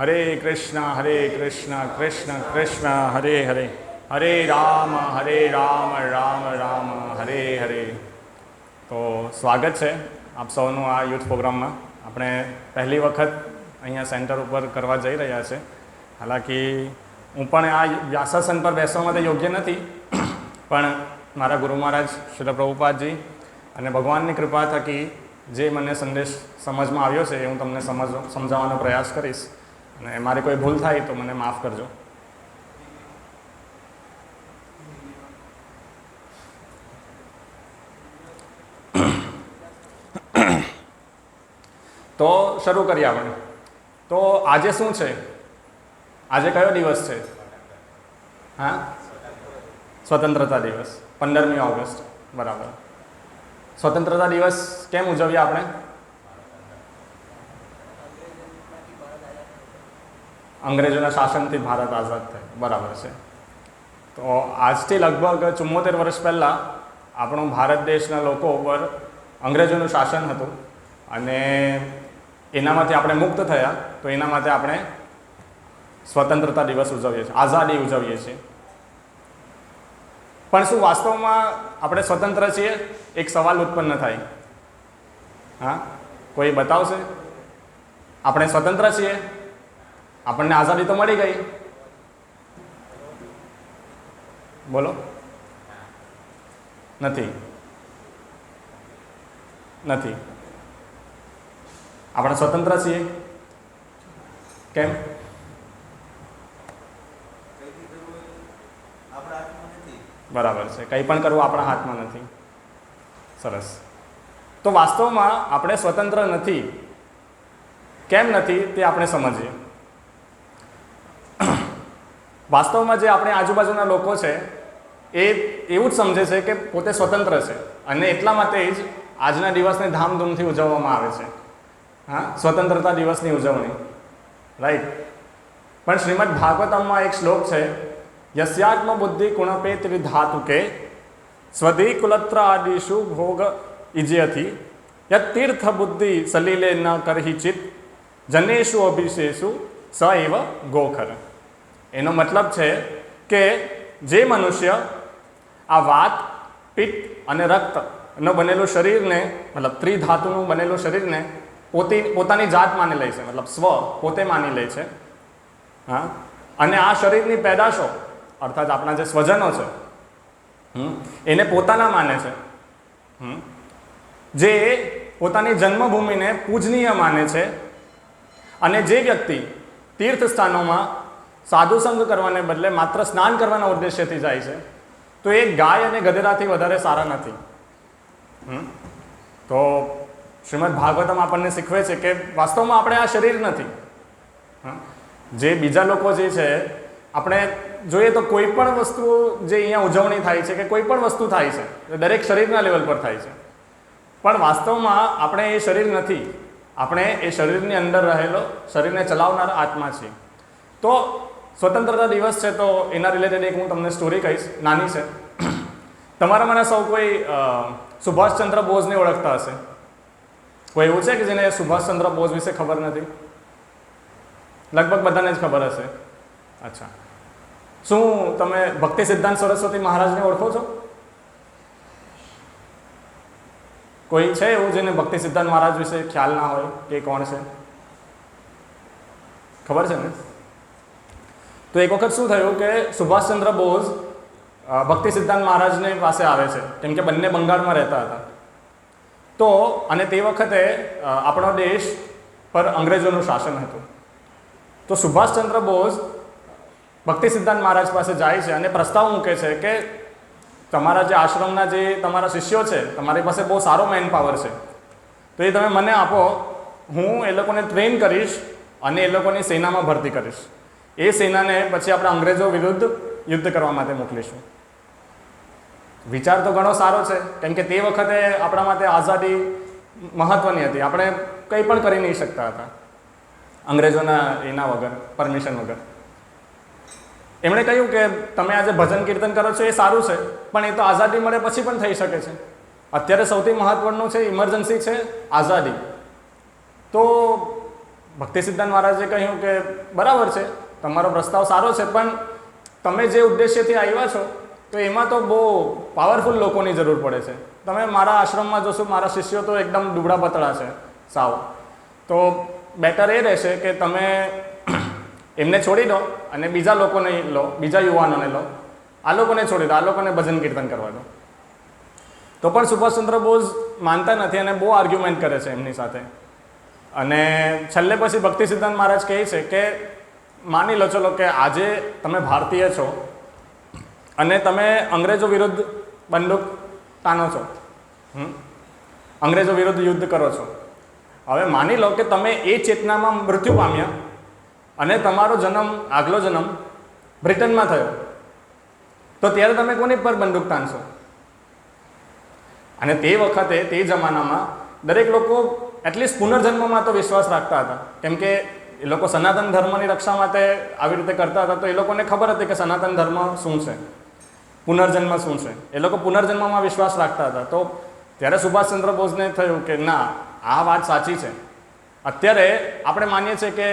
हरे कृष्ण कृष्ण कृष्ण हरे हरे, हरे राम राम राम हरे हरे। तो स्वागत है आप સૌનું આ યુથ પ્રોગ્રામમાં। આપણે પહેલી વખત અહીંયા સેન્ટર ઉપર કરવા જઈ રહ્યા છે। હાલાકી હું પણ આ વ્યાસાસન પર બેસવા માટે યોગ્ય નથી, પણ મારા ગુરુ મહારાજ શ્રી પ્રભુપાદજી અને ભગવાનની કૃપા થકી જે મને સંદેશ સમજમાં આવ્યો છે એ હું તમને સમજાવવાનો પ્રયાસ કરીશ, અને મારી કોઈ ભૂલ થાય તો મને માફ કરજો। તો શરૂ કરીએ આપણે। તો આજે શું છે? આજે કયો દિવસ છે? હા, સ્વતંત્રતા દિવસ, 15મી ઓગસ્ટ, બરાબર। સ્વતંત્રતા દિવસ કેમ ઉજવીએ આપણે? અંગ્રેજોના શાસનથી ભારત આઝાદ થયું, બરાબર છે। તો આજથી લગભગ 74 વર્ષ પહેલાં આપણો ભારત દેશના લોકો ઉપર અંગ્રેજોનું શાસન હતું, અને એનામાંથી આપણે મુક્ત થયા, તો એના માટે આપણે સ્વતંત્રતા દિવસ ઉજવીએ છીએ, આઝાદી ઉજવીએ છીએ। પણ શું વાસ્તવમાં આપણે સ્વતંત્ર છીએ? એક સવાલ ઉત્પન્ન થાય। હા, કોઈ બતાવશે? આપણે સ્વતંત્ર છીએ? આપણને આઝાદી તો મળી ગઈ, બોલો? નથી, નથી। આપણે સ્વતંત્ર છીએ કેમ? બરાબર છે, કંઈ પણ કરવું આપણા હાથમાં નથી। સરસ। તો વાસ્તવમાં આપણે સ્વતંત્ર નથી, કેમ નથી તે આપણે સમજીએ। વાસ્તવમાં જે આપણે આજુબાજુના લોકો છે એ એવું જ સમજે છે કે પોતે સ્વતંત્ર છે, અને એટલા માટે જ આજના દિવસને ધામધૂમથી ઉજવવામાં આવે છે। હા, સ્વતંત્રતા દિવસની ઉજવણી, રાઈટ। પણ શ્રીમદ ભાગવતમમાં એક શ્લોક છે, યસ્યાત્મ બુદ્ધિ કુણપે ત્રિધાતુકે સ્વધી કુલત્ર આદિશુ ભોગ ઇજયથી યત તીર્થ બુદ્ધિ સલીલે ન કરહિ ચિત જનેશુ અભિષેષુ સ એવ ગોખર। એનો મતલબ છે કે જે મનુષ્ય આ વાત, પિત્ત અને રક્તનો બનેલું શરીરને, મતલબ ત્રિધાતુનું બનેલું શરીરને પોતાની જાત માની લે છે, મતલબ સ્વ પોતે માની લે છે, હા, અને આ શરીરની પેદાશો અર્થાત આપણા જે સ્વજનો છે એને પોતાના માને છે, જે પોતાની જન્મભૂમિને પૂજનીય માને છે, અને જે વ્યક્તિ તીર્થ સ્થાનોમાં સાધુસંગ કરવાને બદલે માત્ર સ્નાન કરવાના ઉદ્દેશ્યથી જાય છે, તો એ ગાય અને ગધેડાથી વધારે સારા નથી। તો શ્રીમદ ભાગવતમ આપણને શીખવે છે કે વાસ્તવમાં આપણે આ શરીર નથી। જે બીજા લોકો જે છે, આપણે જોઈએ તો કોઈ પણ વસ્તુ જે અહીંયા ઉજવણી થાય છે કે કોઈ પણ વસ્તુ થાય છે, દરેક શરીરના લેવલ પર થાય છે, પણ વાસ્તવમાં આપણે એ શરીર નથી, આપણે એ શરીરની અંદર રહેલો, શરીરને ચલાવનાર આત્મા છીએ। તો સ્વતંત્રતા દિવસ છે, તો એના રિલેટેડ એક હું તમને સ્ટોરી કહીશ, નાની છે। તમારામાંના સૌ કોઈ સુભાષચંદ્ર બોઝને ઓળખતા હશે? કોઈ એવું છે કે જેને સુભાષચંદ્ર બોઝ વિશે ખબર નથી? લગભગ બધાને જ ખબર હશે। અચ્છા, શું તમે ભક્તિ સિદ્ધાંત સરસ્વતી મહારાજને ઓળખો છો? કોઈ છે એવું જેને ભક્તિ સિદ્ધાંત મહારાજ વિશે ખ્યાલ ના હોય કે કોણ છે? ખબર છે ને? તો એક વખત શું થયું કે સુભાષચંદ્ર બોઝ ભક્તિ સિદ્ધાંત મહારાજની પાસે આવે છે, કેમ કે બંને બંગાળમાં રહેતા હતા। તો અને તે વખતે આપણો દેશ પર અંગ્રેજોનું શાસન હતું। તો સુભાષચંદ્ર બોઝ ભક્તિ સિદ્ધાંત મહારાજ પાસે જાય છે અને પ્રસ્તાવ મૂકે છે કે તમારા જે આશ્રમના જે તમારા શિષ્યો છે, તમારી પાસે બહુ સારો મેન પાવર છે, તો એ તમે મને આપો, હું એ લોકોને ટ્રેન કરીશ અને એ લોકોની સેનામાં ભરતી કરીશ। એ સેનાને પછી આપણે અંગ્રેજો વિરુદ્ધ યુદ્ધ કરવા માટે મોકલીશું। વિચાર તો ઘણો સારો છે, કેમ કે તે વખતે આપણા માટે આઝાદી મહત્ત્વની હતી, આપણે કંઈ પણ કરી નહીં શકતા હતા અંગ્રેજોના એના વગર, પરમિશન વગર। એમણે કહ્યું કે તમે આજે ભજન કીર્તન કરો છો એ સારું છે, પણ એ તો આઝાદી મળે પછી પણ થઈ શકે છે, અત્યારે સૌથી મહત્વનું છે, ઇમરજન્સી છે આઝાદી। તો ભક્તિ સિદ્ધાંત મહારાજે કહ્યું કે બરાબર છે, તમારો પ્રસ્તાવ સારો છે, પણ તમે જે ઉદ્દેશ્યથી આવ્યા છો તો એમાં તો બહુ પાવરફુલ લોકોની જરૂર પડે છે. તમે મારા આશ્રમમાં જોશો, મારા શિષ્યો તો એકદમ દુબળા પતળા છે સાવ. તો બેટર એ રહેશે કે તમે એમને છોડી દો અને બીજા લોકોને લો, બીજા યુવાનોને લો, આ લોકોને છોડી દો, આ લોકોને ભજન કીર્તન કરવા દો. તો પણ સુભાષચંદ્ર બોઝ માનતા નથી અને બહુ આર્ગ્યુમેન્ટ કરે છે એમની સાથે. અને છેલ્લે પછી ભક્તિ સિદ્ધાંત મહારાજ કહે છે કે માની લો ચલો કે આજે તમે ભારતીય છો અને તમે અંગ્રેજો વિરુદ્ધ બંદૂક તાનો છો, અંગ્રેજો વિરુદ્ધ યુદ્ધ કરો છો. હવે માની લો કે તમે એ ચેતનામાં મૃત્યુ પામ્યા અને તમારો જન્મ, આગલો જન્મ બ્રિટનમાં થયો, તો ત્યારે તમે કોની પર બંદૂક તાનશો? અને તે વખતે, તે જમાનામાં દરેક લોકો એટલીસ્ટ પુનર્જન્મમાં તો વિશ્વાસ રાખતા હતા, કેમ કે એ લોકો સનાતન ધર્મની રક્ષા માટે આવી રીતે કરતા હતા. તો એ લોકોને ખબર હતી કે સનાતન ધર્મ શું છે, પુનર્જન્મ શું છે. એ લોકો પુનર્જન્મમાં વિશ્વાસ રાખતા હતા. તો ત્યારે સુભાષચંદ્ર બોઝને થયું કે ના, આ વાત સાચી છે. અત્યારે આપણે માનીએ છીએ કે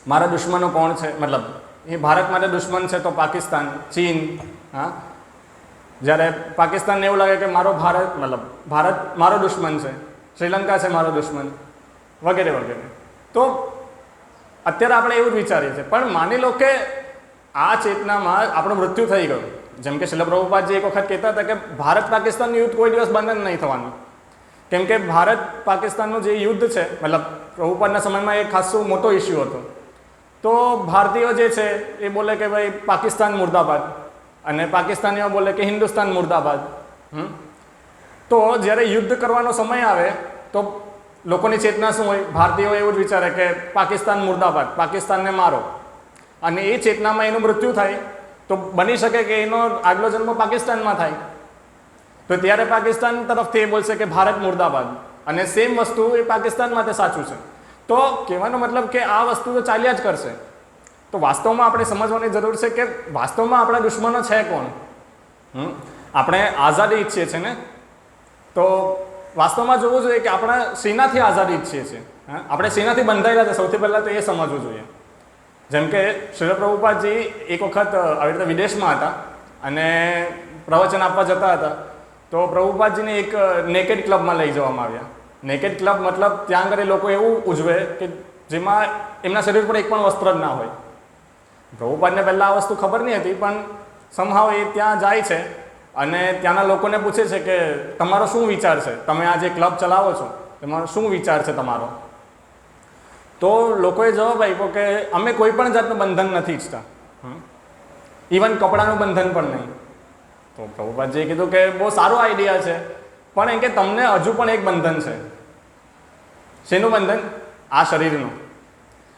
મારા દુશ્મનો કોણ છે, મતલબ એ ભારત માટે દુશ્મન છે તો પાકિસ્તાન, ચીન. હા, જ્યારે પાકિસ્તાનને એવું લાગે કે મારો ભારત, મતલબ ભારત મારો દુશ્મન છે, શ્રીલંકા છે મારો દુશ્મન, વગેરે વગેરે. તો અત્યારે આપણે એવું જ વિચારીએ છીએ. પણ માની લો કે આ ચેતનામાં આપણું મૃત્યુ થઈ ગયું. જેમ કે શિલ પ્રભુપાદજી એક વખત કહેતા હતા કે ભારત પાકિસ્તાનનું યુદ્ધ કોઈ દિવસ બંધ નહીં થવાનું, કેમ કે ભારત પાકિસ્તાનનું જે યુદ્ધ છે, મતલબ પ્રભુપાદના સમયમાં એ ખાસું મોટો ઇસ્યુ હતો. તો ભારતીયો જે છે એ બોલે કે ભાઈ પાકિસ્તાન મુર્દાબાદ, અને પાકિસ્તાનીઓ બોલે કે હિન્દુસ્તાન મુર્દાબાદ. તો જ્યારે યુદ્ધ કરવાનો સમય આવે તો લોકોની ચેતના શું હોય? ભારતીયો એવું જ વિચારે કે પાકિસ્તાન મુર્દાબાદ, પાકિસ્તાનને મારો. અને એ ચેતનામાં એનું મૃત્યુ થાય તો બની શકે કે એનો આગલો જન્મ પાકિસ્તાનમાં થાય. તો ત્યારે પાકિસ્તાન તરફથી એ બોલશે કે ભારત મુર્દાબાદ, અને સેમ વસ્તુ એ પાકિસ્તાન માટે સાચું છે. તો કહેવાનો મતલબ કે આ વસ્તુ તો ચાલ્યા જ કરશે. તો વાસ્તવમાં આપણે સમજવાની જરૂર છે કે વાસ્તવમાં આપણા દુશ્મનો છે કોણ? આપણે આઝાદી ઈચ્છીએ છીએ ને, તો વાસ્તવમાં જોવું જોઈએ કે આપણે સેનાથી આઝાદી ઈચ્છીએ છીએ. આપણે સેનાથી બંધાયેલા છે, સૌથી પહેલાં તો એ સમજવું જોઈએ. જેમ કે શ્રીલ પ્રભુપાદજી એક વખત આવી રીતે વિદેશમાં હતા અને પ્રવચન આપવા જતા હતા. તો પ્રભુપાદજીને એક નેકેડ ક્લબમાં લઈ જવામાં આવ્યા. નેકેડ ક્લબ મતલબ ત્યાં આગળ લોકો એવું ઉજવે કે જેમાં એમના શરીર પર એક પણ વસ્ત્ર જ ના હોય. પ્રભુપાદને પહેલાં આ વસ્તુ ખબર નહીં હતી, પણ સમહાવ એ ત્યાં જાય છે અને ત્યાંના લોકોને પૂછે છે કે તમારો શું વિચાર છે, તમે આ જે ક્લબ ચલાવો છો તમારો શું વિચાર છે તમારો? તો લોકોએ જવાબ આપ્યો કે અમે કોઈ પણ જાતનું બંધન નથી ઈચ્છતા, ઇવન કપડાનું બંધન પણ નહીં. તો પ્રભુપાદજીએ કીધું કે બહુ સારો આઈડિયા છે, પણ એમ કે તમને હજુ પણ એક બંધન છે. શેનું બંધન? આ શરીરનું.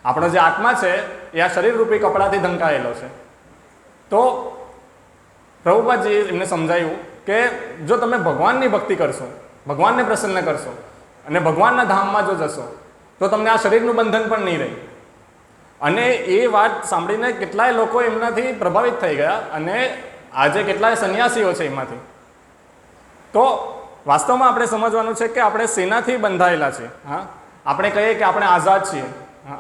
આપણો જે આત્મા છે એ આ શરીરરૂપી કપડાથી ઢંકાયેલો છે. તો પ્રભુપાદજીએ એમને સમજાવ્યું કે જો તમે ભગવાનની ભક્તિ કરશો, ભગવાનને પ્રસન્ન કરશો અને ભગવાનના ધામમાં જો જશો તો તમને આ શરીરનું બંધન પણ નહીં રહે. અને એ વાત સાંભળીને કેટલાય લોકો એમનાથી પ્રભાવિત થઈ ગયા અને આજે કેટલાય સંન્યાસીઓ છે એમાંથી. તો વાસ્તવમાં આપણે સમજવાનું છે કે આપણે સેનાથી બંધાયેલા છીએ. હા, આપણે કહીએ કે આપણે આઝાદ છીએ,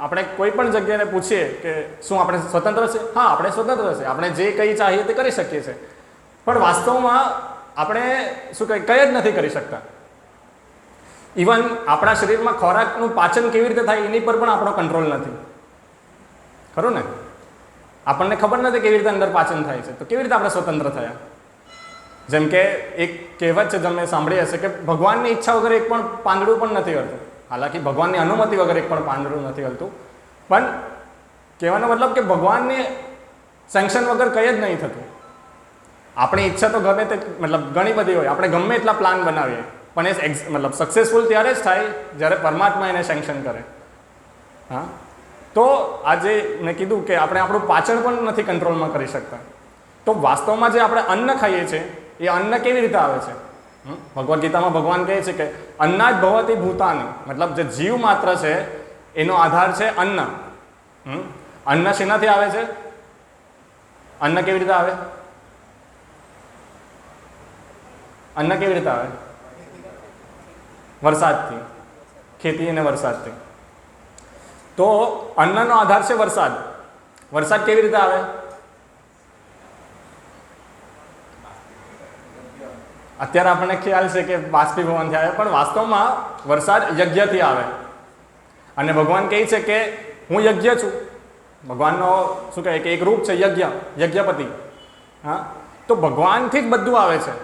આપણે કોઈ પણ જગ્યાએ પૂછીએ કે શું આપણે સ્વતંત્ર છે? હા, આપણે સ્વતંત્ર છે, આપણે જે કંઈ ચાહીએ તે કરી શકીએ છીએ. પણ વાસ્તવમાં આપણે શું કંઈ જ નથી કરી શકતા. ઇવન આપણા શરીરમાં ખોરાકનું પાચન કેવી રીતે થાય એની પર પણ આપણો કંટ્રોલ નથી, ખરું ને? આપણને ખબર નથી કેવી રીતે અંદર પાચન થાય છે, તો કેવી રીતે આપણે સ્વતંત્ર થયા? જેમ કે એક કહેવત છે, તમે સાંભળી હશે કે ભગવાનની ઈચ્છા વગર એક પણ પાંદડું પણ નથી હલતું. હાલાકી ભગવાનની અનુમતિ વગર એક પણ પાંદડું નથી હલતું, પણ કહેવાનો મતલબ કે ભગવાનની સેન્કશન વગર કંઈ જ નહીં થતું. આપણી ઈચ્છા તો ગમે તે, મતલબ ઘણી બધી હોય, આપણે ગમે એટલા પ્લાન બનાવીએ, પણ એ મતલબ સક્સેસફુલ ત્યારે જ થાય જ્યારે પરમાત્મા એને સેન્કશન કરે. હા, તો આજે મેં કીધું કે આપણે આપણું પાચન પણ નથી કંટ્રોલમાં કરી શકતા. તો વાસ્તવમાં જે આપણે અન્ન ખાઈએ છીએ એ અન્ન કેવી રીતે આવે છે? ભગવદ્ ગીતામાં ભગવાન કહે છે કે અન્નાદ ભવતી ભૂતાની, મતલબ જે જીવ માત્ર છે એનો આધાર છે અન્ન. અન્ન શેનાથી આવે છે? અન્ન કેવી રીતે આવે? અન્ન કેવી રીતે આવે? વરસાદથી, ખેતી અને વરસાદથી. તો અન્નનો આધાર છે વરસાદ. વરસાદ કેવી રીતે આવે? અત્યારે આપણને ખ્યાલ છે કે બાષ્પીભવનથી આવે, પણ વાસ્તવમાં વરસાદ યજ્ઞથી આવે. અને ભગવાન કહે છે કે હું યજ્ઞ છું. ભગવાનનો શું કહે કે એક રૂપ છે યજ્ઞ, યજ્ઞપતિ. હા, તો ભગવાનથી જ બધું આવે છે.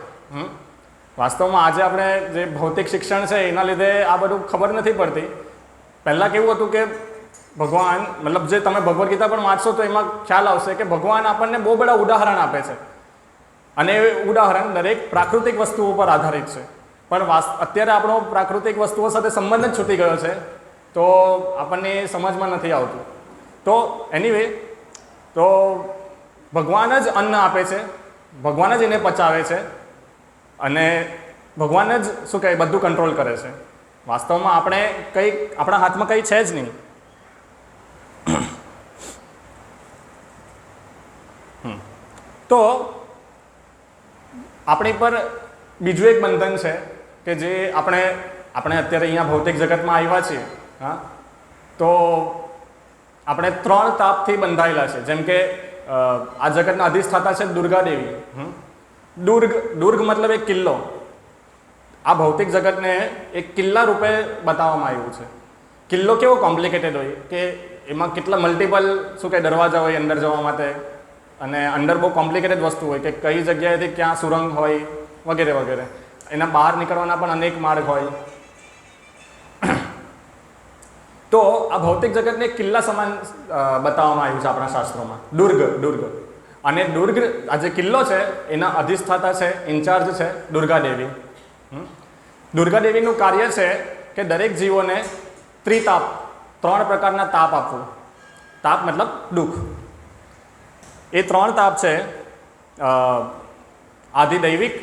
વાસ્તવમાં આજે આપણે જે ભૌતિક શિક્ષણ છે એના લીધે આ બધું ખબર નથી પડતી. પહેલાં કેવું હતું કે ભગવાન, મતલબ જે તમે ભગવદ્ ગીતા પણ વાંચશો તો એમાં ખ્યાલ આવશે કે ભગવાન આપણને બહુ બધા ઉદાહરણ આપે છે, અને એ ઉદાહરણ દરેક પ્રાકૃતિક વસ્તુઓ પર આધારિત છે. પણ અત્યારે આપણો પ્રાકૃતિક વસ્તુઓ સાથે સંબંધ જ છૂટી ગયો છે, તો આપણને સમજમાં નથી આવતું. તો એનીવે, તો ભગવાન જ અન્ન આપે છે, ભગવાન જ એને પચાવે છે, અને ભગવાન જ શું કહે બધું કંટ્રોલ કરે છે. વાસ્તવમાં આપણે કંઈ આપણા હાથમાં કંઈ છે જ નહીં. તો આપણી પર બીજું એક બંધન છે કે જે આપણે અત્યારે અહીંયા ભૌતિક જગતમાં આવ્યા છીએ. હા, તો આપણે 3 તાપથી બંધાયેલા છે. જેમ કે આ જગતના અધિષ્ઠાતા છે દુર્ગા દેવી. દુર્ગ મતલબ એક કિલ્લો. આ ભૌતિક જગતને એક કિલ્લા રૂપે બતાવવામાં આવ્યું છે. કિલ્લો કેવો કોમ્પ્લિકેટેડ હોય કે એમાં કેટલા મલ્ટિપલ શું કહે દરવાજા હોય અંદર જવા માટે, અને અંદર બહુ કોમ્પ્લિકેટેડ વસ્તુ હોય કે કઈ જગ્યાએથી ક્યાં સુરંગ હોય વગેરે વગેરે. એના બહાર નીકળવાના પણ અનેક માર્ગ હોય. તો આ ભૌતિક જગતને એક કિલ્લા સમાન બતાવવામાં આવ્યું છે આપણા શાસ્ત્રોમાં. દુર્ગ. અને આ જે કિલ્લો છે એના અધિષ્ઠાતા છે, ઇન્ચાર્જ છે દુર્ગા દેવી. દુર્ગા દેવીનું કાર્ય છે કે દરેક જીવોને ત્રિતાપ, 3 પ્રકારના તાપ આપવું. તાપ મતલબ દુઃખ. એ 3 તાપ છે આદિ દૈવિક,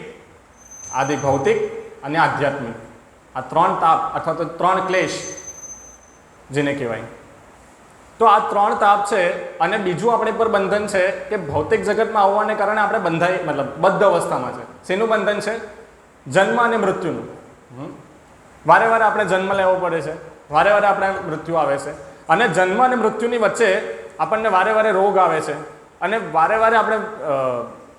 આદિ ભૌતિક અને આધ્યાત્મિક. આ 3 તાપ અથવા તો 3 ક્લેશ જેને કહેવાય. તો આ 3 તાપ છે. અને બીજું આપણી પર બંધન છે કે ભૌતિક જગતમાં આવવાને કારણે આપણે બંધાઈ મતલબ બદ્ધ અવસ્થામાં છે. શેનું બંધન છે? જન્મ અને મૃત્યુનું. વારે વારે આપણે જન્મ લેવો પડે છે, વારે વારે આપણે મૃત્યુ આવે છે, અને જન્મ અને મૃત્યુની વચ્ચે આપણને વારે વારે રોગ આવે છે, અને વારે વારે આપણે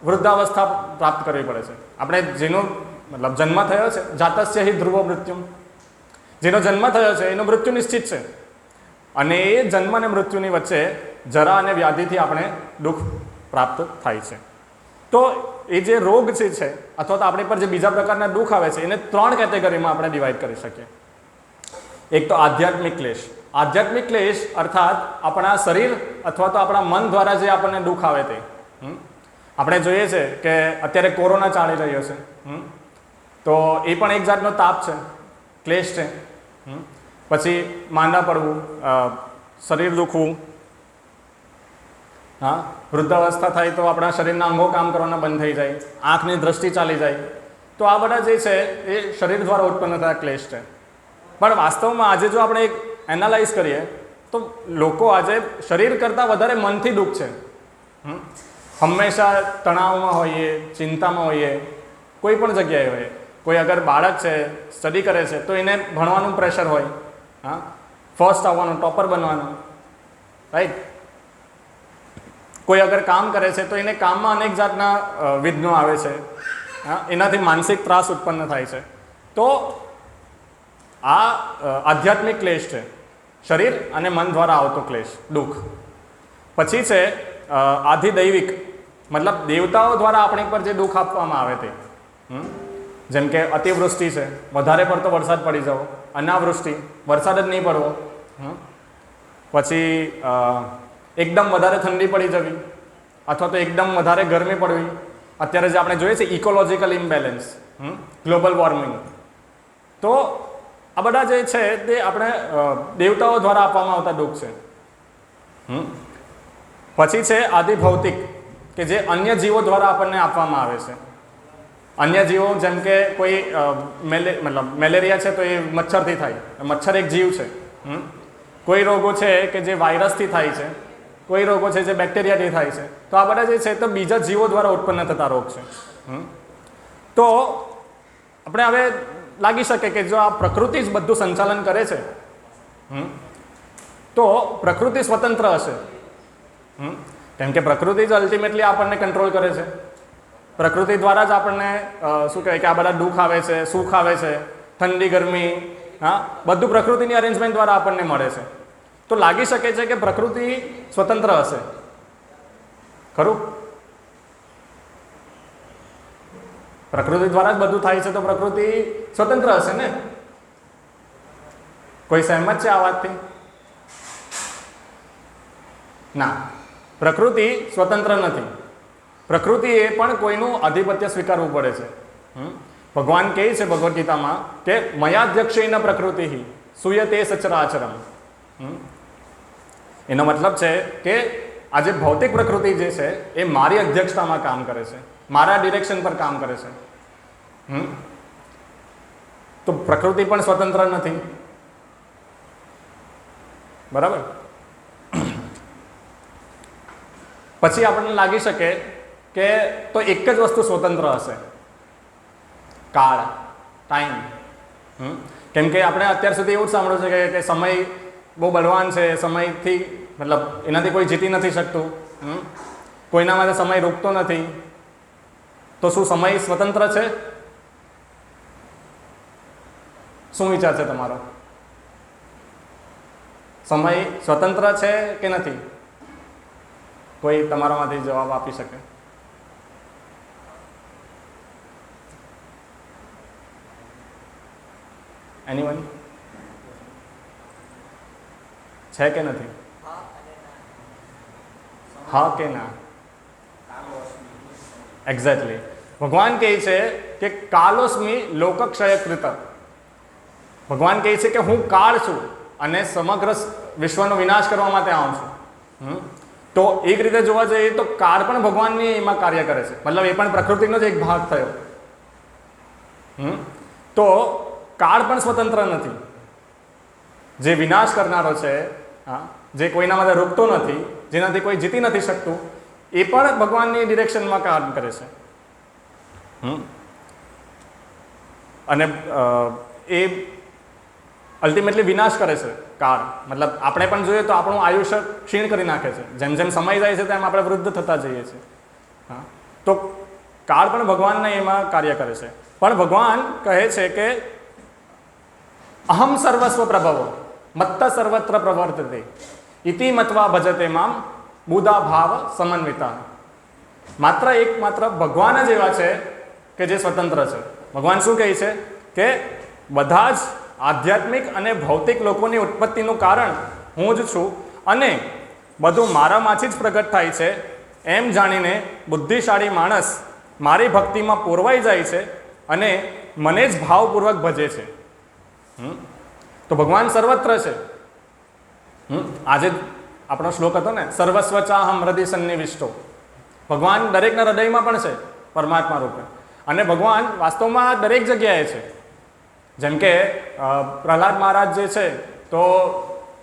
વૃદ્ધાવસ્થા પ્રાપ્ત કરવી પડે છે. આપણે જેનો મતલબ જન્મ થયો છે, જાતસ્ય હિ ધ્રુવો મૃત્યુ, જેનો જન્મ થયો છે એનું મૃત્યુ નિશ્ચિત છે. અને એ જન્મ અને મૃત્યુની વચ્ચે જરા અને વ્યાધિથી આપણે દુઃખ પ્રાપ્ત થાય છે. તો એ જે રોગ છે અથવા તો આપણી પર જે બીજા પ્રકારના દુઃખ આવે છે એને 3 કેટેગરીમાં આપણે ડિવાઈડ કરી શકીએ. એક તો આધ્યાત્મિક ક્લેશ. આધ્યાત્મિક ક્લેશ અર્થાત આપણા શરીર અથવા તો આપણા મન દ્વારા જે આપણને દુઃખ આવે તે. આપણે જોઈએ છે કે અત્યારે કોરોના ચાલી રહ્યો છે, તો એ પણ એક જાતનો તાપ છે, ક્લેશ છે. પછી માંદા પડવું, શરીર દુખવું, હા, વૃદ્ધાવસ્થા થાય તો આપણા શરીરના અંગો કામ કરવાના બંધ થઈ જાય, આંખની દ્રષ્ટિ ચાલી જાય. તો આ બધા જે છે એ શરીર દ્વારા ઉત્પન્ન થતા ક્લેશ છે. પણ વાસ્તવમાં આજે જો આપણે એક એનાલાઇઝ કરીએ તો લોકો આજે શરીર કરતાં વધારે મનથી દુઃખ છે. હંમેશા તણાવમાં હોઈએ, ચિંતામાં હોઈએ, કોઈ પણ જગ્યાએ હોય. કોઈ અગર બાળક છે, સ્ટડી કરે છે તો એને ભણવાનું પ્રેશર હોય, હા, ફર્સ્ટ આવવાનું, ટોપર બનવાનું, રાઈટ. કોઈ અગર કામ કરે છે તો એને કામમાં અનેક જાતના વિઘ્નો આવે છે, હા, એનાથી માનસિક ત્રાસ ઉત્પન્ન થાય છે. તો આ આધ્યાત્મિક ક્લેશ છે, શરીર અને મન દ્વારા આવતો ક્લેશ, દુઃખ. પછી છે આધિદૈવિક, મતલબ દેવતાઓ દ્વારા આપણી પર જે દુઃખ આપવામાં આવે તે. જેમ કે અતિવૃષ્ટિ છે, વધારે પડતો વરસાદ પડી જવો. અનાવૃષ્ટિ, વરસાદ જ નહીં પડવો. પછી એકદમ વધારે ઠંડી પડી જવી, અથવા તો એકદમ વધારે ગરમી પડવી. અત્યારે જે આપણે જોઈએ છે ઇકોલોજીકલ ઇમ્બેલેન્સ, ગ્લોબલ વોર્મિંગ. તો આ બધા જે છે તે આપણે દેવતાઓ દ્વારા આપવામાં આવતા દુઃખ છે. પછી છે આદિભૌતિક, કે જે અન્ય જીવો દ્વારા આપણને આપવામાં આવે છે. અન્ય જીવો જેમ કે કોઈ મતલબ મેલેરિયા છે તો એ મચ્છરથી થાય, મચ્છર એક જીવ છે. કોઈ રોગો છે કે જે વાયરસથી થાય છે, કોઈ રોગો છે જે બેક્ટેરિયાથી થાય છે. તો આ બધા જે છે તો બીજા જીવો દ્વારા ઉત્પન્ન થતા રોગ છે. તો આપણે હવે લાગી શકે કે જો આ પ્રકૃતિ જ બધું સંચાલન કરે છે, તો પ્રકૃતિ સ્વતંત્ર હશે. કેમ કે પ્રકૃતિ જ અલ્ટિમેટલી આપણને કંટ્રોલ કરે છે. પ્રકૃતિ દ્વારા જ આપણને શું કહેવાય કે આ બધા દુઃખ આવે છે, સુખ આવે છે, ઠંડી ગરમી, હા, બધું પ્રકૃતિની અરેન્જમેન્ટ દ્વારા આપણને મળે છે. તો લાગી શકે છે કે પ્રકૃતિ સ્વતંત્ર હશે, ખરું? પ્રકૃતિ દ્વારા જ બધું થાય છે તો પ્રકૃતિ સ્વતંત્ર હશે ને? કોઈ સહેમત છે આ વાતથી? ના, પ્રકૃતિ સ્વતંત્ર નથી. પ્રકૃતિએ પણ કોઈનું આધિપત્ય સ્વીકારવું પડે છે. ભગવાન કહે છે ભગવદ્ ગીતામાં કે મયાધ્યક્ષેન પ્રકૃતિ સૂયતે સચરાચરમ. એનો મતલબ છે કે આ જે ભૌતિક પ્રકૃતિ જે છે એ મારી અધ્યક્ષતામાં કામ કરે છે, મારા ડિરેક્શન પર કામ કરે છે. તો પ્રકૃતિ પણ સ્વતંત્ર નથી, બરાબર? પછી આપણને લાગી શકે કે તો એક જ વસ્તુ સ્વતંત્ર હશે, કાળ, ટાઈમ. કેમ કે આપણે અત્યાર સુધી એવું જ સાંભળ્યું છે કે સમય બહુ બળવાન છે, સમયથી મતલબ એનાથી કોઈ જીતી નથી શકતું, કોઈના માટે સમય રોકતો નથી. તો શું સમય સ્વતંત્ર છે? શું વિચાર છે તમારો? સમય સ્વતંત્ર છે કે નથી? કોઈ તમારામાંથી જવાબ આપી શકે? એનીવન? છે કે નથી? હા કે ના? એક્ઝેક્ટલી. ભગવાન કહે છે કે કાલોસ્મી લોકક્ષયકૃત. ભગવાન કહે છે કે હું કાળ છું અને સમગ્ર વિશ્વનો વિનાશ કરવા માટે આવું છું. તો એક રીતે જોવા જઈએ તો કાળ પણ ભગવાનની એમાં કાર્ય કરે છે, મતલબ એ પણ પ્રકૃતિનો જ એક ભાગ થયો. તો કાળ પણ સ્વતંત્ર નથી. જે વિનાશ કરનારો છે, જે કોઈના માટે રોકતો નથી, જેનાથી કોઈ જીતી નથી શકતું, એ પણ ભગવાનની ડિરેક્શનમાં કામ કરે છે. અને એ અલ્ટિમેટલી વિનાશ કરે છે કાળ. મતલબ આપણે પણ જોઈએ તો આપણું આયુષ્ય ક્ષીણ કરી નાખે છે. જેમ જેમ સમય જાય છે તેમ આપણે વૃદ્ધ થતા જઈએ છીએ. તો કાળ પણ ભગવાનને એમાં કાર્ય કરે છે. પણ ભગવાન કહે છે કે અહમ સર્વસ્વ પ્રભવો મત્ત સર્વત્ર પ્રવર્તતે ઇતિ મત્વા ભજતે મામ બુધા ભાવ સમન્વિતા. માત્ર ભગવાન જ એવા છે કે જે સ્વતંત્ર છે. ભગવાન શું કહે છે કે બધા જ આધ્યાત્મિક અને ભૌતિક લોકોની ઉત્પત્તિનું કારણ હું જ છું અને બધું મારામાંથી જ પ્રગટ થાય છે એમ જાણીને બુદ્ધિશાળી માણસ મારી ભક્તિમાં પોરવાઈ જાય છે અને મને જ ભાવપૂર્વક ભજે છે. તો ભગવાન સર્વત્ર છે. આજે આપણો શ્લોક હતો ને, સર્વસ્વચાહમ હૃદય સન્નિવિષ્ટો. ભગવાન દરેકના હૃદયમાં પણ છે પરમાત્મા રૂપે, અને ભગવાન વાસ્તવમાં દરેક જગ્યાએ છે. જેમ કે પ્રહલાદ મહારાજ જે છે તો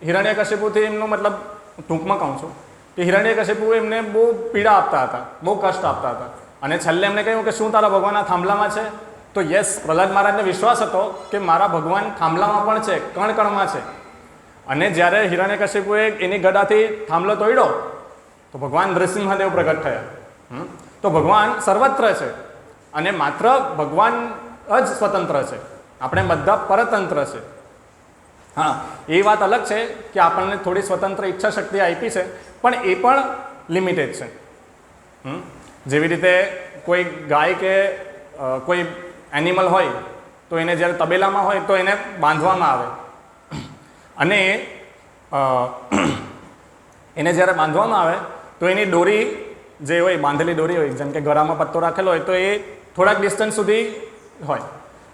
હિરણ્યકશિપુથી એમનું મતલબ ટૂંકમાં કહું છું કે હિરણ્યકશિપુ એમને બહુ પીડા આપતા હતા, બહુ કષ્ટ આપતા હતા, અને છેલ્લે એમને કહ્યું કે શું તારા ભગવાન આ થાંભલામાં છે? તો યસ, પ્રહલાદ મહારાજને વિશ્વાસ હતો કે મારા ભગવાન થાંભલામાં પણ છે, કણ કણમાં છે. અને જ્યારે હિરણ્યકશિપુએ એની ગદાથી થાંભલો તોડ્યો તો ભગવાન નૃસિંહદેવ પ્રગટ થયા. તો ભગવાન સર્વત્ર છે અને માત્ર ભગવાન જ સ્વતંત્ર છે. આપણે બધા પરતંત્ર છે. હા, એ વાત અલગ છે કે આપણને થોડી સ્વતંત્ર ઈચ્છા શક્તિ આપી છે, પણ એ પણ લિમિટેડ છે. જેવી રીતે કોઈ ગાય કે કોઈ એનિમલ હોય તો એને જ્યારે તબેલામાં હોય તો એને બાંધવામાં આવે, અને એને જ્યારે બાંધવામાં આવે તો એની દોરી જે હોય, બાંધેલી દોરી હોય, જેમ કે ગળામાં પત્તો રાખેલો હોય તો એ થોડાક ડિસ્ટન્સ સુધી હોય.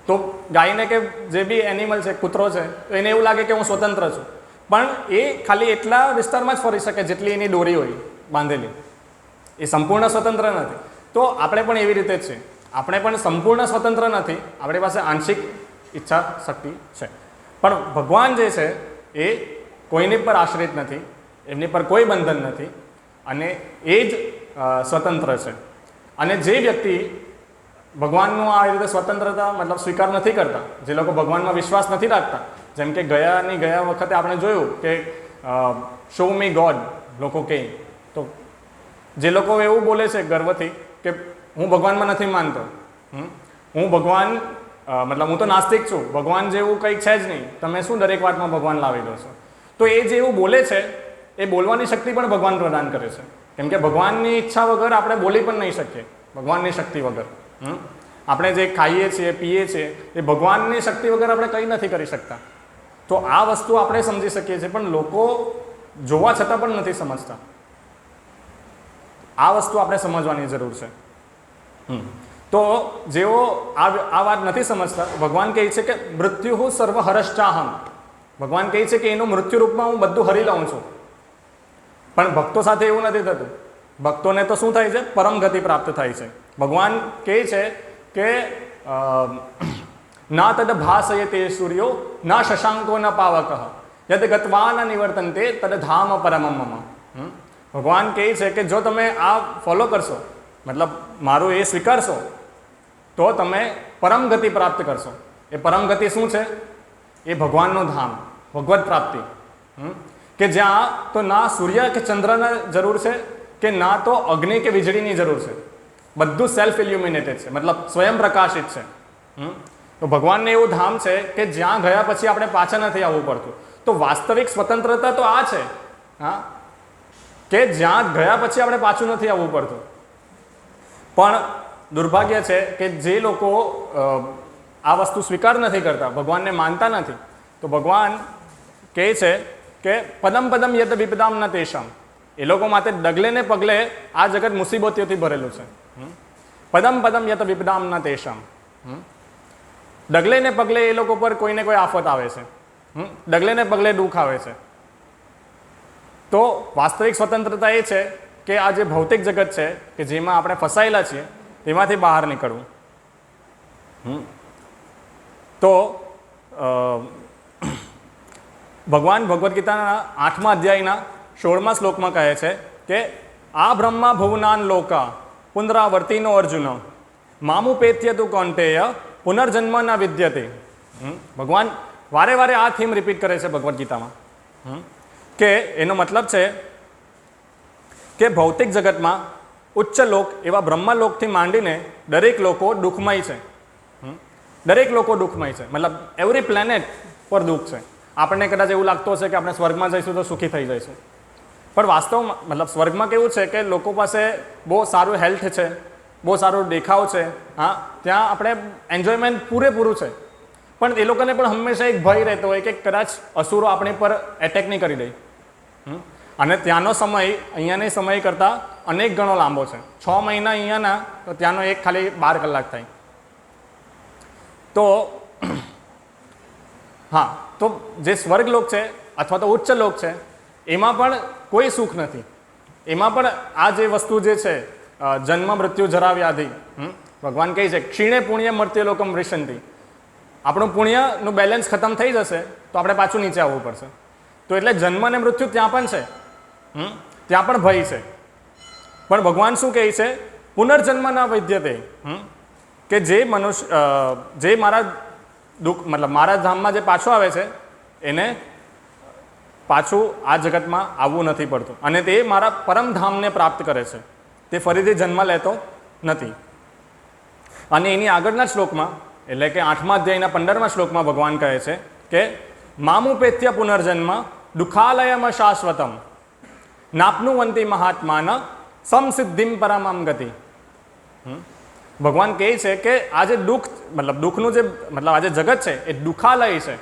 તો ગાયને કે જે બી એનિમલ છે, કૂતરો છે, તો એને એવું લાગે કે હું સ્વતંત્ર છું, પણ એ ખાલી એટલા વિસ્તારમાં જ ફરી શકે જેટલી એની દોરી હોય બાંધેલી. એ સંપૂર્ણ સ્વતંત્ર નથી. તો આપણે પણ એવી રીતે જ છે. આપણે પણ સંપૂર્ણ સ્વતંત્ર નથી, આપણી પાસે આંશિક ઈચ્છા શક્તિ છે. પણ ભગવાન જે છે એ કોઈની પર આશ્રિત નથી, એમની પર કોઈ બંધન નથી, અને એ જ સ્વતંત્ર છે. અને જે વ્યક્તિ ભગવાનનું આ રીતે સ્વતંત્રતા મતલબ સ્વીકાર નથી કરતા, જે લોકો ભગવાનમાં વિશ્વાસ નથી રાખતા, જેમ કે ગયા વખતે આપણે જોયું કે શો મી ગોડ લોકો કહે, તો જે લોકો એવું બોલે છે ગર્વથી કે હું ભગવાનમાં નથી માનતો, હું ભગવાન મતલબ હું તો નાસ્તિક છું, ભગવાન જેવું કંઈક છે જ નહીં, તમે શું દરેક વાતમાં ભગવાન લાવી દો છો, તો એ જે એવું બોલે છે એ બોલવાની શક્તિ પણ ભગવાન પ્રદાન કરે છે. કેમ કે ભગવાનની ઈચ્છા વગર આપણે બોલી પણ નહીં શકીએ, ભગવાનની શક્તિ વગર. આપણે જે ખાઈએ છીએ પીએ છીએ એ ભગવાનની શક્તિ વગર આપણે કંઈ નથી કરી શકતા. તો આ વસ્તુ આપણે સમજી શકીએ છીએ, પણ લોકો જોવા છતાં પણ નથી સમજતા. આ વસ્તુ આપણે સમજવાની જરૂર છે. તો જેઓ આ વાત નથી સમજતા, ભગવાન કહે છે કે મૃત્યુ સર્વ હરશ્ચાહમ, ભગવાન કહે છે કે એનું મૃત્યુ રૂપમાં હું બધું હરી લઉં છું. પણ ભક્તો સાથે એવું નથી થતું. ભક્તોને તો શું થાય છે? પરમ ગતિ પ્રાપ્ત થાય છે. ભગવાન કહે છે કે ના તદ ભાસયતે સૂર્યો ના શશાંકો ન પાવક યદ ગત્વા ન નિવર્તન્તે તદ ધામ પરમમ મમ. ભગવાન કહે છે કે જો તમે આ ફોલો કરશો, મતલબ મારું એ સ્વીકારશો, તો તમે પરમ ગતિ પ્રાપ્ત કરશો. એ પરમ ગતિ શું છે? એ ભગવાનનું ધામ, ભગવત પ્રાપ્તિ, કે જ્યાં તો ના સૂર્ય કે ચંદ્રની જરૂર છે કે ના તો અગ્નિ કે વીજળીની જરૂર છે, બધું સેલ્ફ ઇલ્યુમિનેટેડ છે, મતલબ સ્વયં પ્રકાશિત છે. તો ભગવાનને એવું ધામ છે કે જ્યાં ગયા પછી આપણે પાછા નથી આવવું પડતું. તો વાસ્તવિક સ્વતંત્રતા તો આ છે, કે જ્યાં ગયા પછી આપણે પાછું નથી આવવું પડતું. પણ દુર્ભાગ્ય છે કે જે લોકો આ વસ્તુ સ્વીકાર નથી કરતા, ભગવાનને માનતા નથી, તો ભગવાન કહે છે કે પદમ પદમ યદ વિપદામ ન તેષામ, એ લોકો માટે ડગલે ને પગલે આ જગત મુસીબતોથી ભરેલું છે. પદમ પદમ યત વિપદામ ન તેષામ, ડગલે ને પગલે એ લોકો પર કોઈને કોઈ આફત આવે છે, ડગલે ને પગલે દુઃખ આવે છે. તો વાસ્તવિક સ્વતંત્રતા એ છે કે આ જે ભૌતિક જગત છે કે જેમાં આપણે ફસાયેલા છીએ તેમાંથી બહાર નીકળવું. તો ભગવાન ભગવદ્ ગીતાના 8મા અધ્યાયના 16મા શ્લોકમાં કહે છે કે આ બ્રહ્મા ભુવનાન લોકા પુનરાવર્તિનો અર્જુન મામુપેત્ય તુ કૌંતેય પુનર્જન્મ ન વિદ્યતે. ભગવાન વારે વારે આ થીમ રિપીટ કરે છે ભગવદ્ ગીતામાં, કે એનો મતલબ છે કે ભૌતિક જગતમાં ઉચ્ચ લોક એવા બ્રહ્મલોકથી માંડીને દરેક લોકો દુઃખમય છે. દરેક લોકો દુઃખમય છે, મતલબ એવરી પ્લેનેટ પર દુઃખ છે. આપણને કદાચ એવું લાગતું હશે કે આપણે સ્વર્ગમાં જઈશું તો સુખી થઈ જઈશું, પણ વાસ્તવમાં મતલબ સ્વર્ગમાં કેવું છે કે લોકો પાસે બહુ સારું હેલ્થ છે, બહુ સારું દેખાવ છે, ત્યાં આપણે એન્જોયમેન્ટ પૂરેપૂરું છે. પણ એ લોકોને પણ હંમેશા એક ભય રહેતો હોય કે કદાચ અસુરો આપણી પર એટેક નહીં કરી દે. અને ત્યાંનો સમય અહીંયાની સમય કરતાં અનેક ગણો લાંબો છે. 6 મહિના અહીંયાના તો ત્યાંનો એક ખાલી 12 કલાક થાય. તો તો જે સ્વર્ગલોક છે અથવા તો ઉચ્ચ લોક છે એમાં પણ કોઈ સુખ નથી. એમાં પણ આ જે વસ્તુ જે છે જન્મ મૃત્યુ જરા વ્યાધિ, ભગવાન કહે છે ક્ષીણે પુણ્ય મર્ત્ય લોકમ વિશંતિ. આપણું પુણ્યનું બેલેન્સ ખતમ થઈ જશે તો આપણે પાછું નીચે આવવું પડશે. તો એટલે જન્મ અને મૃત્યુ ત્યાં પણ છે, ત્યાં પણ ભય છે. પણ ભગવાન શું કહે છે? પુનર્જન્મ ના વૈદ્યતે, કે જે મનુષ્ય જે મારા દુઃખ મતલબ મારા ધામમાં જે પાછો આવે છે એને પાછું આ જગતમાં આવવું નથી પડતું, અને તે મારા પરમધામને પ્રાપ્ત કરે છે, તે ફરીથી જન્મ લેતો નથી. અને એની આગળના શ્લોકમાં એટલે કે 8મા અધ્યાયના 15મા શ્લોકમાં ભગવાન કહે છે કે મામુપેત્ય પુનર્જન્મ દુઃખાલયમ શાશ્વતમ નાપનુવંતી મહાત્માન સમસિદ્ધિમ પરમમ ગતિ. ભગવાન કહે છે કે આ જે દુઃખ મતલબ દુઃખનું જે મતલબ આ જે જગત છે એ દુઃખાલય છે.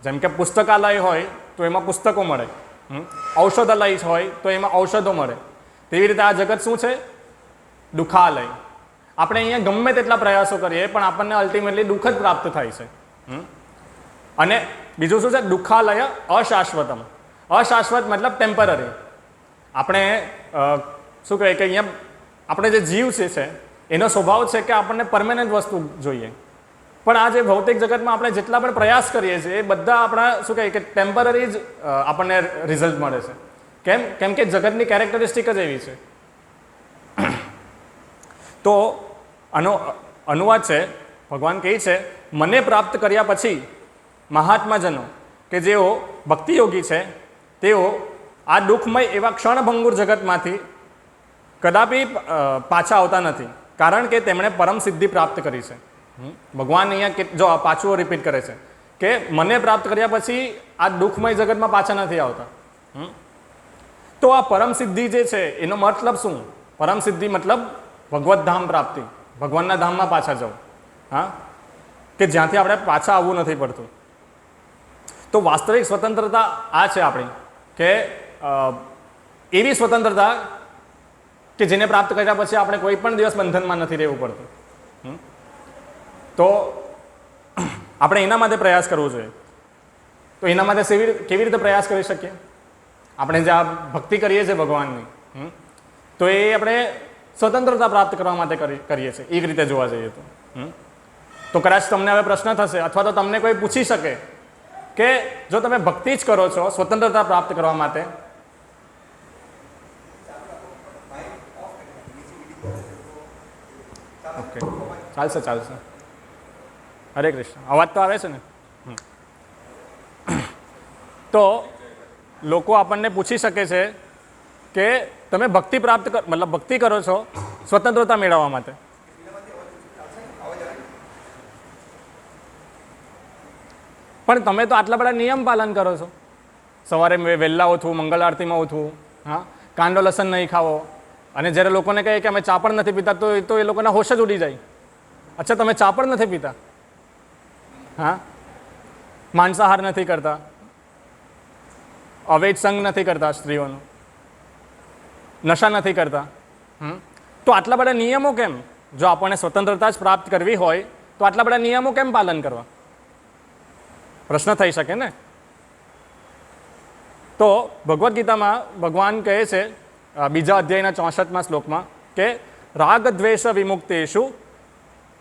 જેમ કે પુસ્તકાલય હોય તો એમાં પુસ્તકો મળે, ઔષધાલય હોય તો એમાં ઔષધો મળે, તેવી રીતે આ જગત શું છે? દુઃખાલય. આપણે અહીંયા ગમે તેટલા પ્રયાસો કરીએ પણ આપણને અલ્ટિમેટલી દુઃખ જ પ્રાપ્ત થાય છે. અને બીજું શું છે? દુઃખાલય અશાશ્વતમ. અશાશ્વત મતલબ ટેમ્પરરી. આપણે શું કહે કે અહીંયા આપણે જે જીવ છે એનો સ્વભાવ છે કે આપણને પરમેનન્ટ વસ્તુ જોઈએ, પણ આ જે ભૌતિક જગતમાં આપણે જેટલા પણ પ્રયાસ કરીએ છીએ એ બધા આપણા શું કહે કે ટેમ્પરરી જ આપણને રિઝલ્ટ મળે છે. કેમ કે જગતની કેરેક્ટરિસ્ટિક જ એવી છે. તો આનો અનુવાદ છે, ભગવાન કહે છે મને પ્રાપ્ત કર્યા પછી મહાત્માજનો કે જેઓ ભક્તિયોગી છે તેઓ આ દુઃખમય એવા ક્ષણભંગુર જગતમાંથી કદાપી પાછા આવતા નથી, કારણ કે તેમણે પરમ સિદ્ધિ પ્રાપ્ત કરી છે. ભગવાન અહીંયા જો આ પાછું રિપીટ કરે છે કે મને પ્રાપ્ત કર્યા પછી આ દુઃખમય જગતમાં પાછા નથી આવતા. તો આ પરમ સિદ્ધિ જે છે એનો મતલબ શું? પરમ સિદ્ધિ મતલબ ભગવત ધામ પ્રાપ્તિ, ભગવાનના ધામમાં પાછા જવું. હા, કે જ્યાંથી આપણે પાછા આવવું નથી પડતું. તો વાસ્તવિક સ્વતંત્રતા આ છે આપણી, કે એવી સ્વતંત્રતા કે જેને પ્રાપ્ત કર્યા પછી આપણે કોઈ પણ દિવસ બંધનમાં નથી રહેવું પડતું. તો આપણે એના માટે પ્રયાસ કરવો જોઈએ. તો એના માટે કેવી રીતે પ્રયાસ કરી શકીએ? આપણે જે આ ભક્તિ કરીએ છીએ ભગવાનની, તો એ આપણે સ્વતંત્રતા પ્રાપ્ત કરવા માટે કરીએ છીએ, એક રીતે જોવા જઈએ તો. તો કદાચ તમને હવે પ્રશ્ન થશે, અથવા તો તમને કોઈ પૂછી શકે કે જો તમે ભક્તિ જ કરો છો સ્વતંત્રતા પ્રાપ્ત કરવા માટે, ઓકે, ચાલશે. હરે કૃષ્ણ. અવાજ તો આવે છે ને? તો લોકો આપણને પૂછી શકે છે કે તમે ભક્તિ પ્રાપ્ત મતલબ ભક્તિ કરો છો સ્વતંત્રતા મેળવવા માટે. પણ તમે તો આટલા બધા નિયમ પાલન કરો છો. સવારે વહેલા ઉઠવું, મંગળ આરતીમાં ઉઠવું, હા, કાંદો લસણ નહીં ખાવો. અને જ્યારે લોકોને કહે કે અમે ચા પણ નથી પીતા, તો એ લોકોના હોશ જ ઉડી જાય. અચ્છા, તમે ચા પણ નથી પીતા? હા, માંસાહાર નથી કરતા, અવૈધ સંગ નથી કરતા, સ્ત્રીઓનો નશા નથી કરતા. તો આટલા બધા નિયમો કેમ? જો આપણને સ્વતંત્રતા જ પ્રાપ્ત કરવી હોય તો આટલા બધા નિયમો કેમ પાલન કરવા? પ્રશ્ન થઈ શકે ને. તો ભગવદ્ ગીતામાં ભગવાન કહે છે બીજા અધ્યાયના 64મા શ્લોકમાં કે રાગ દ્વેષ વિમુક્તેષુ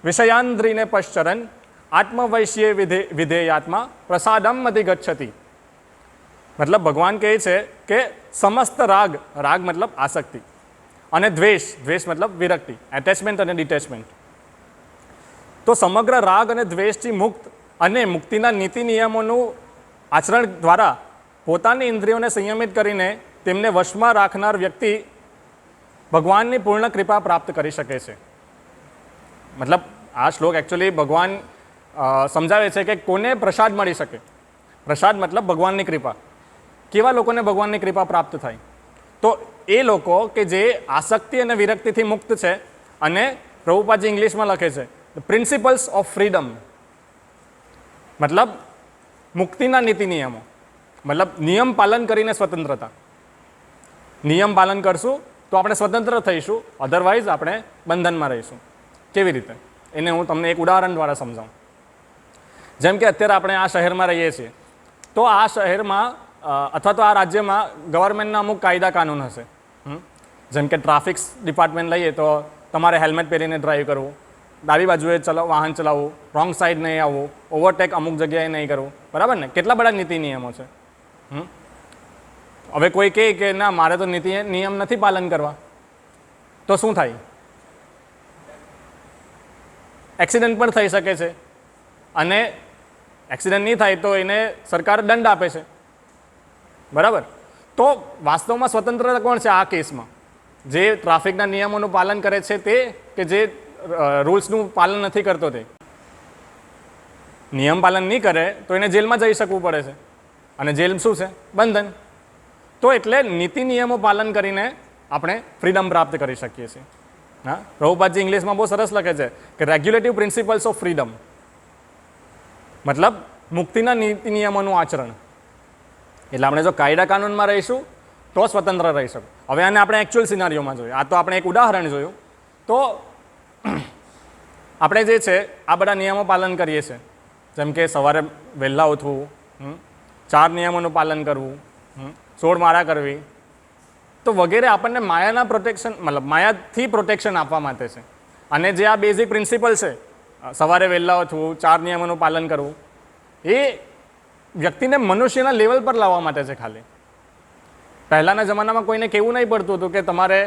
વિષયાન્દ્રીને પશ્ચરન આત્મવૈશ્ય વિધેયાત્મા પ્રસાદમ અધિગચ્છતિ. મતલબ ભગવાન કહે છે કે સમસ્ત રાગ મતલબ આસક્તિ, અને દ્વેષ મતલબ વિરક્તિ, એટેચમેન્ટ અને ડિટેચમેન્ટ. તો સમગ્ર રાગ અને દ્વેષથી મુક્ત અને મુક્તિના નીતિ નિયમોનું આચરણ દ્વારા પોતાની ઇન્દ્રિયોને સંયમિત કરીને તેમને વશમાં રાખનાર વ્યક્તિ ભગવાનની પૂર્ણ કૃપા પ્રાપ્ત કરી શકે છે. મતલબ આ શ્લોક એકચ્યુઅલી ભગવાન સમજાવે છે કે કોને પ્રસાદ મળી શકે. પ્રસાદ મતલબ ભગવાનની કૃપા. કેવા લોકોને ભગવાનની કૃપા પ્રાપ્ત થાય? તો એ લોકો કે જે આસક્તિ અને વિરક્તિથી મુક્ત છે, અને પ્રભુપાદજી ઇંગ્લિશમાં લખે છે ધ પ્રિન્સિપલ્સ ઓફ ફ્રીડમ, મતલબ મુક્તિના નીતિ નિયમો, મતલબ નિયમ પાલન કરીને સ્વતંત્રતા. નિયમ પાલન કરશું તો આપણે સ્વતંત્ર થઈશું, અધરવાઇઝ આપણે બંધનમાં રહીશું. કેવી રીતે? એને હું તમને એક ઉદાહરણ દ્વારા સમજાવું. જેમ કે અત્યારે આપણે આ શહેરમાં રહીએ છીએ, તો આ શહેરમાં અથવા તો આ રાજ્યમાં ગવર્મેન્ટના અમુક કાયદા કાનૂન હશે. જેમ કે ટ્રાફિક ડિપાર્ટમેન્ટ લઈએ તો તમારે હેલ્મેટ પહેરીને ડ્રાઈવ કરવું, ડાબી બાજુએ વાહન ચલાવવું, રોંગ સાઈડ નહીં આવવું, ઓવરટેક અમુક જગ્યાએ નહીં કરવું, બરાબર ને? કેટલા બધા નીતિ નિયમો છે. હવે કોઈ કહે કે ના મારે તો નીતિ નિયમ નથી પાલન કરવા, તો શું થાય? એક્સિડન્ટ પણ થઈ શકે છે, અને એક્સિડન્ટ નહીં થાય તો એને સરકાર દંડ આપે છે, બરાબર? તો વાસ્તવમાં સ્વતંત્રતા કોણ છે આ કેસમાં? જે ટ્રાફિકના નિયમોનું પાલન કરે છે તે, કે જે રૂલ્સનું પાલન નથી કરતો તે? નિયમ પાલન નહીં કરે તો એને જેલમાં જઈ શકવું પડે છે, અને જેલ શું છે? બંધન. તો એટલે નીતિ નિયમો પાલન કરીને આપણે ફ્રીડમ પ્રાપ્ત કરી શકીએ છીએ. હા, પ્રભુપાદજી ઇંગ્લિશમાં બહુ સરસ લખે છે કે રેગ્યુલેટિવ પ્રિન્સિપલ્સ ઓફ ફ્રીડમ, મતલબ મુક્તિના નીતિ નિયમોનું આચરણ. એટલે આપણે જો કાયદા કાનૂનમાં રહીશું તો સ્વતંત્ર રહીશું. હવે આને આપણે એકચ્યુઅલ સિનારીઓમાં જોયું. આ તો આપણે એક ઉદાહરણ જોયું. તો આપણે જે છે આ બધા નિયમો પાલન કરીએ છીએ, જેમ કે સવારે વહેલા ઉઠવું, 4 નિયમોનું પાલન કરવું, 16 માળા કરવી, તો વગેરે આપણને માયાના પ્રોટેક્શન, મતલબ માયાથી પ્રોટેક્શન આપવા માટે છે. અને જે આ બેઝિક પ્રિન્સિપલ છે, સવારે વહેલા ઉઠવું, 4 નિયમોનું પાલન કરવું, એ વ્યક્તિને મનુષ્યના લેવલ પર લાવવા માટે છે ખાલી. પહેલાંના જમાનામાં કોઈને કહેવું નહીં પડતું હતું કે તમારે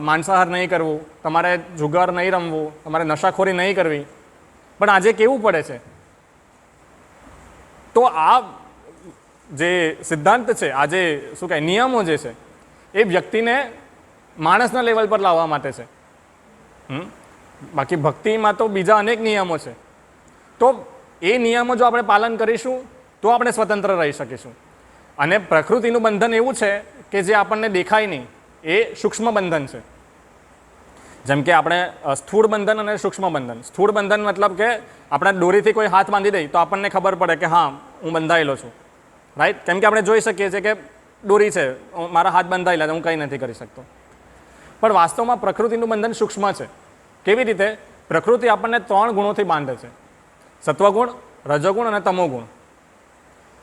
માંસાહાર નહીં કરવું, તમારે જુગાર નહીં રમવું, તમારે નશાખોરી નહીં કરવી, પણ આજે કેવું પડે છે. તો આ જે સિદ્ધાંત છે, આ જે શું કહે નિયમો જે છે એ વ્યક્તિને માણસના લેવલ પર લાવવા માટે છે. બાકી ભક્તિમાં તો બીજા અનેક નિયમો છે. તો એ નિયમો જો આપણે પાલન કરીશું તો આપણે સ્વતંત્ર રહી શકીશું. અને પ્રકૃતિનું બંધન એવું છે કે જે આપણને દેખાય નહીં, એ સૂક્ષ્મ બંધન છે. જેમ કે આપણે સ્થૂળ બંધન અને સૂક્ષ્મ બંધન. સ્થૂળ બંધન મતલબ કે આપણે દોરીથી કોઈ હાથ બાંધી દઈએ તો આપણને ખબર પડે કે હા હું બંધાયેલો છું, રાઈટ. કેમ કે આપણે જોઈ શકીએ છીએ કે દોરી છે, મારા હાથ બંધાયેલા છે, હું કંઈ નથી કરી શકતો. પણ વાસ્તવમાં પ્રકૃતિનું બંધન સૂક્ષ્મ છે. કેવી રીતે? પ્રકૃતિ આપણને 3 ગુણોથી બાંધે છે: સત્વગુણ, રજોગુણ અને તમોગુણ.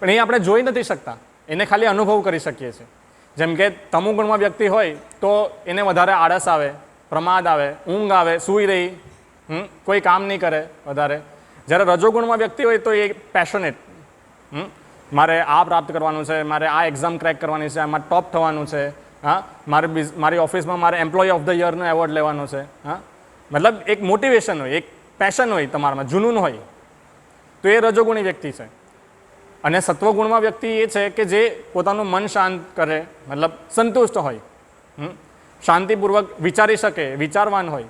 પણ એ આપણે જોઈ નથી શકતા, એને ખાલી અનુભવ કરી શકીએ છીએ. જેમ કે તમોગુણમાં વ્યક્તિ હોય તો એને વધારે આળસ આવે, પ્રમાદ આવે, ઊંઘ આવે, સૂઈ રહી, કોઈ કામ નહીં કરે વધારે. જ્યારે રજોગુણમાં વ્યક્તિ હોય તો એ પેશનેટ, મારે આ પ્રાપ્ત કરવાનું છે, મારે આ એક્ઝામ ક્રેક કરવાની છે, આમાં ટોપ થવાનું છે, હા, મારી ઓફિસમાં મારે એમ્પ્લોય ઓફ ધ યરનો એવોર્ડ લેવાનો છે. હા, મતલબ એક મોટિવેશન હોય, એક પેશન હોય તમારામાં, જુનૂન હોય, તો એ રજોગુણી વ્યક્તિ છે. અને સત્વગુણમાં વ્યક્તિ એ છે કે જે પોતાનું મન શાંત કરે, મતલબ સંતુષ્ટ હોય, શાંતિપૂર્વક વિચારી શકે, વિચારવાન હોય.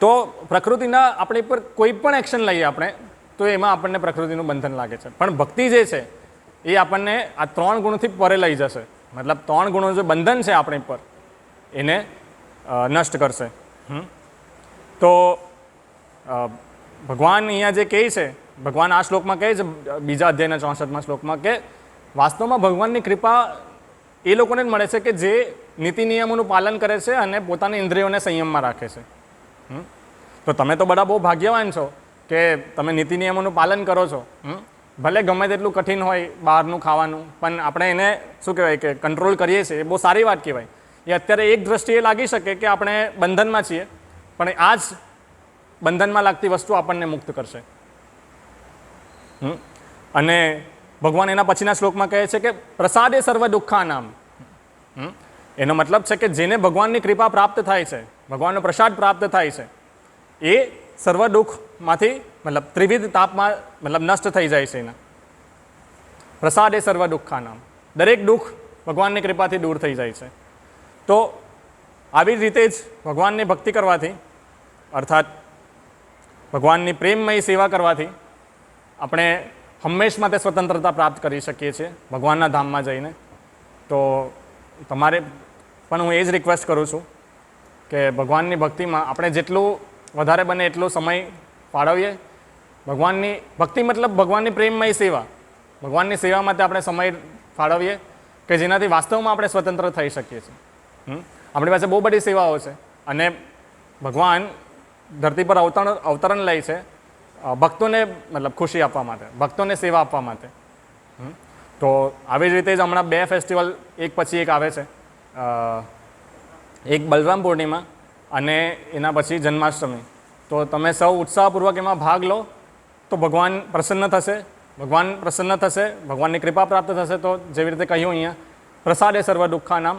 તો પ્રકૃતિના આપણી પર કોઈ પણ એક્શન લઈએ આપણે તો એમાં આપણને પ્રકૃતિનું બંધન લાગે છે. પણ ભક્તિ જે છે એ આપણને આ 3 ગુણોથી પરે લઈ જશે. મતલબ 3 ગુણો જે બંધન છે આપણી પર એને નષ્ટ કરશે. તો ભગવાન અહીંયા જે કહે છે, ભગવાન આ શ્લોકમાં કહે છે, બીજા અધ્યાયના 64મા શ્લોકમાં, કે વાસ્તવમાં ભગવાનની કૃપા એ લોકોને જ મળે છે કે જે નીતિ નિયમોનું પાલન કરે છે અને પોતાની ઇન્દ્રિયોને સંયમમાં રાખે છે. તો તમે તો બધા બહુ ભાગ્યવાન છો કે તમે નીતિ નિયમોનું પાલન કરો છો. ભલે ગમે તેટલું કઠિન હોય બહારનું ખાવાનું, પણ આપણે એને શું કહેવાય કે કંટ્રોલ કરીએ છીએ, એ બહુ સારી વાત કહેવાય. એ અત્યારે એક દ્રષ્ટિએ લાગી શકે કે આપણે બંધનમાં છીએ, પણ આ જ બંધનમાં લાગતી વસ્તુ આપણને મુક્ત કરશે. અને ભગવાન એના પછીના શ્લોકમાં કહે છે કે પ્રસાદે સર્વ દુઃખાનામ. એનો મતલબ છે કે જેને ભગવાનની કૃપા પ્રાપ્ત થાય છે, ભગવાનનો પ્રસાદ પ્રાપ્ત થાય છે, એ સર્વ દુઃખમાંથી મતલબ ત્રિવિધ તાપમાં મતલબ નષ્ટ થઈ જાય છે. એના પ્રસાદે સર્વ દુઃખાનામ, દરેક દુઃખ ભગવાનની કૃપાથી દૂર થઈ જાય છે. તો આવી રીતે જ ભગવાનની ભક્તિ કરવાથી, અર્થાત ભગવાનની પ્રેમમય સેવા કરવાથી આપણે હંમેશ માટે સ્વતંત્રતા પ્રાપ્ત કરી શકીએ છીએ ભગવાનના ધામમાં જઈને. તો તમારે પણ હું એ જ રિક્વેસ્ટ કરું છું કે ભગવાનની ભક્તિમાં આપણે જેટલું વધારે બને એટલો સમય ફાળવીએ. ભગવાનની ભક્તિ મતલબ ભગવાનની પ્રેમમય સેવા, ભગવાનની સેવા માટે આપણે સમય ફાળવીએ કે જેનાથી વાસ્તવમાં આપણે સ્વતંત્ર થઈ શકીએ છીએ. આપણી પાસે બહુ બધી સેવાઓ છે અને ભગવાન ધરતી પર અવતરણ લે છે ભક્તોને મતલબ ખુશી આપવા માટે, ભક્તોને સેવા આપવા માટે. તો આવી જ રીતે જ હમણાં 2 ફેસ્ટિવલ એક પછી એક આવે છે. એક બલરામ પૂર્ણિમા અને એના પછી જન્માષ્ટમી. તો તમે સૌ ઉત્સાહપૂર્વક એમાં ભાગ લો તો ભગવાન પ્રસન્ન થશે, ભગવાન પ્રસન્ન થશે, ભગવાનની કૃપા પ્રાપ્ત થશે. તો જેવી રીતે કહ્યું અહીંયા, પ્રસાદે સર્વ દુઃખાનામ,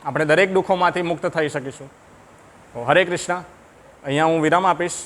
આપણે દરેક દુઃખોમાંથી મુક્ત થઈ શકીશું. તો હરે કૃષ્ણ. અહીંયા હું વિરામ આપીશ.